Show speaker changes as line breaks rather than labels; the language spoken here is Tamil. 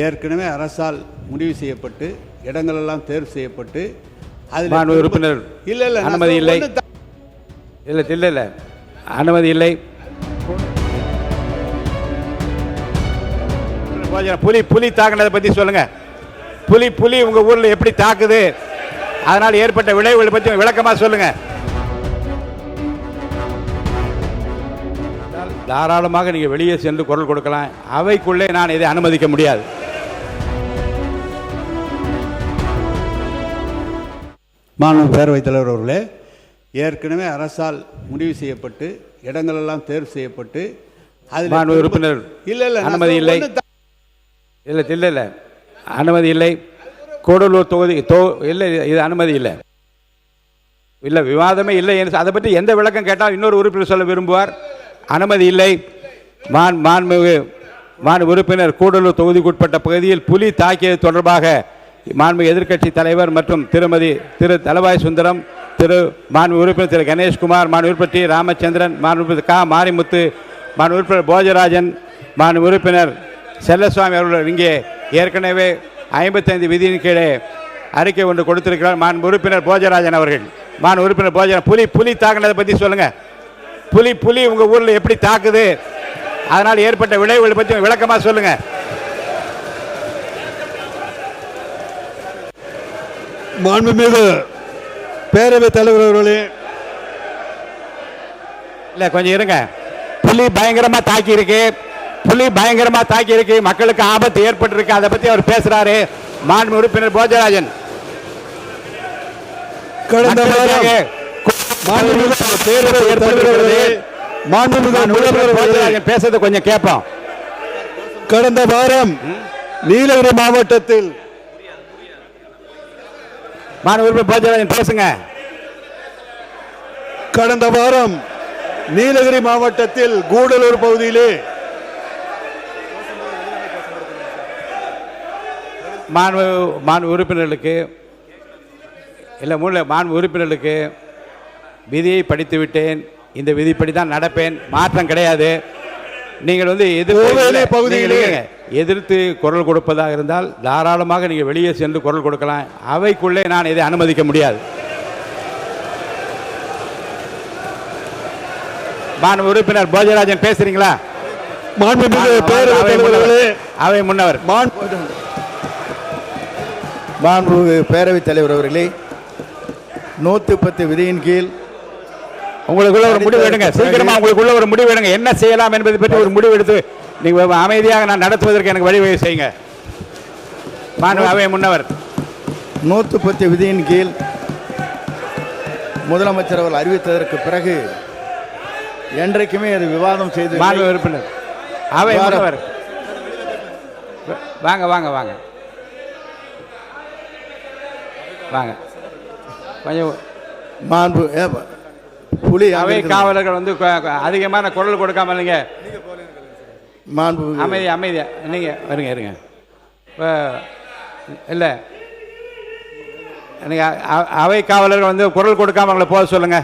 ஏற்கனவே அரசால் முடிவு செய்யப்பட்டு இடங்களெல்லாம் தேர்வு செய்யப்பட்டு அதில்
உறுப்பினர்
இல்லை
அனுமதி இல்லை இல்லை அனுமதி இல்லை. புலி தாக்குனதை பற்றி சொல்லுங்க. புலி உங்க ஊர்ல எப்படி தாக்குது, அதனால் ஏற்பட்ட விளைவுகளை பற்றி விளக்கமா சொல்லுங்க. தாராளமாக நீங்க வெளியே சென்று குரல் கொடுக்கலாம். அவைக்குள்ளே நான் இதை அனுமதிக்க முடியாது.
மாண்பு பேரவைத் தலைவர் அவர்களே, ஏற்கனவே அரசால் முடிவு செய்யப்பட்டு இடங்களெல்லாம் தேர்வு செய்யப்பட்டு அதில்
உறுப்பினர்
இல்லை
அனுமதி இல்லை இல்லை அனுமதி இல்லை. கூடலூர் தொகுதி இல்லை, இது அனுமதி இல்லை. இல்லை, விவாதமே இல்லை. அதை பற்றி எந்த விளக்கம் கேட்டால் இன்னொரு உறுப்பினர் சொல்ல விரும்புவார். அனுமதி இல்லை. மாண்பு உறுப்பினர் கூடலூர் தொகுதிக்குட்பட்ட பகுதியில் புலி தாக்கியது தொடர்பாக மாண்பு எதிர்க்கட்சி தலைவர் மற்றும் திரு தலவாய் சுந்தரம், மாண்பு உறுப்பினர் திரு கணேஷ்குமார், மாண்பு உறுப்பினர் டி ராமச்சந்திரன், மாண்பு உறுப்பினர் கா மாரிமுத்து, மாண்பு உறுப்பினர் போஜராஜன், மாண்பு உறுப்பினர் செல்லசுவாமி அவர்கள் இங்கே ஏற்கனவே 55 விதியின் கீழே அறிக்கை ஒன்று கொடுத்திருக்கிறார். மாண்பு உறுப்பினர் போஜராஜன் அவர்கள். மாண்பு உறுப்பினர் போஜராஜன், புலி தாக்குனதை பற்றி சொல்லுங்க. புலி உங்க ஊர்ல எப்படி தாக்குது, அதனால் ஏற்பட்ட விளைவுகளை பற்றி விளக்கமா சொல்லுங்க.
மாண்புமிகு பேரவைத் தலைவர் அவர்களே,
இல்ல கொஞ்சம் இருங்க. புலி பயங்கரமா தாக்கி இருக்கு, மக்களுக்கு ஆபத்து ஏற்பட்டு இருக்கு. அதை பத்தி அவர் பேசுறாரு. மாண்பு உறுப்பினர் போஜராஜன்,
கடந்த
பேசுறது கொஞ்சம் கேட்போம்.
கடந்த வாரம் நீலகிரி மாவட்டத்தில்
மாண்பு உறுப்பினர் போஜராஜன் பேசுங்க.
கடந்த வாரம் நீலகிரி மாவட்டத்தில் கூடலூர் பகுதியிலே
மாண்பு உறுப்பினர்களுக்கு விதியை படித்து விட்டேன். இந்த விதிப்படி தான் நடப்பேன், மாற்றம் கிடையாது. நீங்கள் எதிர்த்து குரல் கொடுப்பதாக இருந்தால் தாராளமாக நீங்கள் வெளியே சென்று குரல் கொடுக்கலாம். அவைக்குள்ளே நான் இதை அனுமதிக்க முடியாது. மாண்பு உறுப்பினர் போஜராஜன் பேசுறீங்களா? அவை முன்னவர்.
மாண்பு பேரவைத் தலைவர் அவர்களே, 110 விதியின் கீழ்
உங்களுக்குள்ள ஒரு முடிவு எடுங்க. சீக்கிரமா உங்களுக்குள்ள ஒரு முடிவு எடுங்க. என்ன செய்யலாம் என்பதை பற்றி ஒரு முடிவு எடுத்து நீங்க அமைதியாக நான் நடத்துவதற்கு எனக்கு வழிவகை செய்யுங்க. மாண்பு அவை முன்னவர்.
110 விதியின் கீழ் முதலமைச்சர் அவர்கள் அறிவித்ததற்கு பிறகு என்றைக்குமே அது விவாதம் செய்து
மாண்பு உறுப்பினர் அவை முன்னவர் வாங்க வாங்க வாங்க வாங்க கொஞ்சம்.
மாண்பு புலி
அவை காவலர்கள் வந்து அதிகமான குரல் கொடுக்காம இல்லைங்க.
மாண்பு
அமைதியா நீங்க வருங்க இருங்க. இல்லை, நீங்கள் அவை காவலர்கள் வந்து குரல் கொடுக்காம அவங்களை போக சொல்லுங்க.